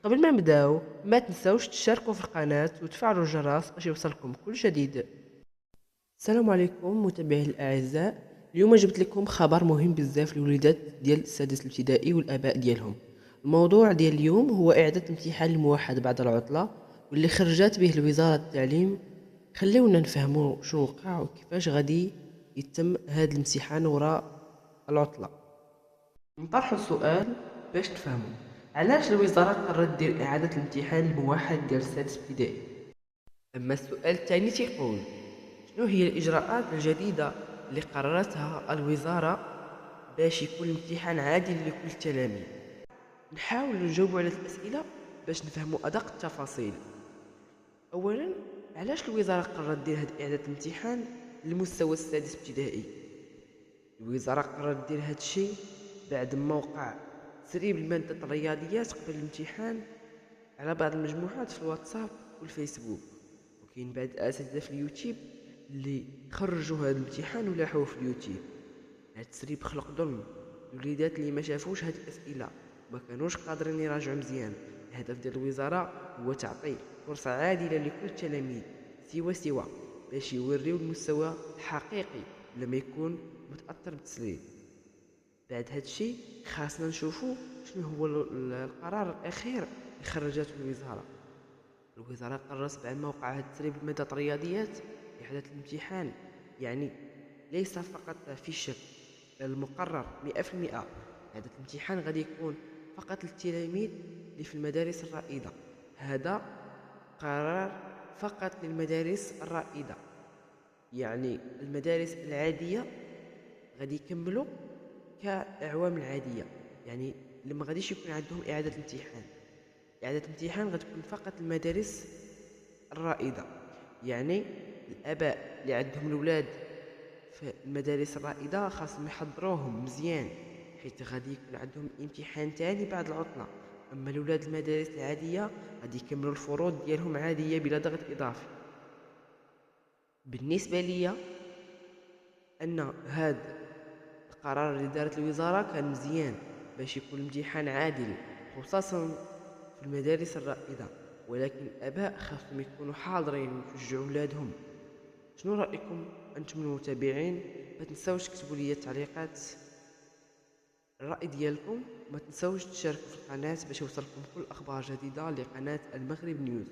قبل ما نبداو ما تنسوش تشتركوا في القناة وتفعلوا الجرس باش يوصلكم كل جديد. السلام عليكم متابعي الاعزاء، اليوم جبت لكم خبر مهم بزاف للوليدات ديال السادس الابتدائي والاباء ديالهم. الموضوع ديال اليوم هو اعاده امتحان الموحد بعد العطله واللي خرجت به وزاره التعليم. خليونا نفهموا شنو وقع وكيفاش غادي يتم هذا الامتحان وراء العطله. نطرح السؤال باش تفهموا علاش الوزاره قررت دير اعاده الامتحان الموحد ديال السادس ابتدائي. اما السؤال الثاني تيقول شنو هي الاجراءات الجديده اللي قررتها الوزاره باش يكون الامتحان عادل لكل التلاميذ. نحاول نجاوب على الاسئله باش نفهموا ادق التفاصيل. اولا، علاش الوزاره قررت دير هاد اعاده الامتحان للمستوى السادس ابتدائي؟ الوزاره قررت دير هاد الشيء بعد ما وقع تسريب الماده الرياضيات قبل الامتحان على بعض المجموعات في الواتساب والفيسبوك، وكاين بعض الاساتذه في اليوتيوب اللي خرجوا هذا الامتحان ولاحوه في اليوتيوب. هذا التسريب خلق ظلم. الوليدات اللي ما شافوش هذه الاسئله ما كانوش قادرين يراجعوا مزيان. الهدف ديال الوزاره هو تعطي فرصه عادله لكل التلاميذ سوا باش يوريو المستوى الحقيقي لما يكون متاثر بالتسريب. بعد هذا الشيء خاصنا نشوفوا شنو هو القرار الاخير اللي خرجته الوزاره. الوزاره قررت بعد ما وقع هذا التسريب الماده الرياضيات احداث الامتحان، يعني ليس فقط في الشك المقرر 100%. هذا الامتحان غادي يكون فقط للتلاميذ اللي في المدارس الرائده. هذا قرار فقط للمدارس الرائده، يعني المدارس العاديه غادي يكملوا كاعوام العاديه، يعني لما غاديش يكون عندهم اعاده امتحان. اعاده الامتحان غتكون فقط المدارس الرائده، يعني الاباء اللي عندهم الاولاد في المدارس الرائده خاصهم يحضروهم مزيان، حيت غادي يكون عندهم امتحان تاني بعد العطله. اما الاولاد المدارس العاديه غادي يكملوا الفروض ديالهم عاديه بلا ضغط اضافي. بالنسبه لي ان هذا القرار اللي دارت الوزاره كان مزيان باش يكون الامتحان عادل، خصوصا في المدارس الرائده. ولكن الاباء خاصهم يكونوا حاضرين ويشجعوا اولادهم. شنو رايكم انتم المتابعين؟ ما تنساوش تكتبوا لي التعليقات الراي ديالكم. ما تنساوش تشاركوا في القناه باش يوصلكم كل اخبار جديده لقناه المغرب نيوز.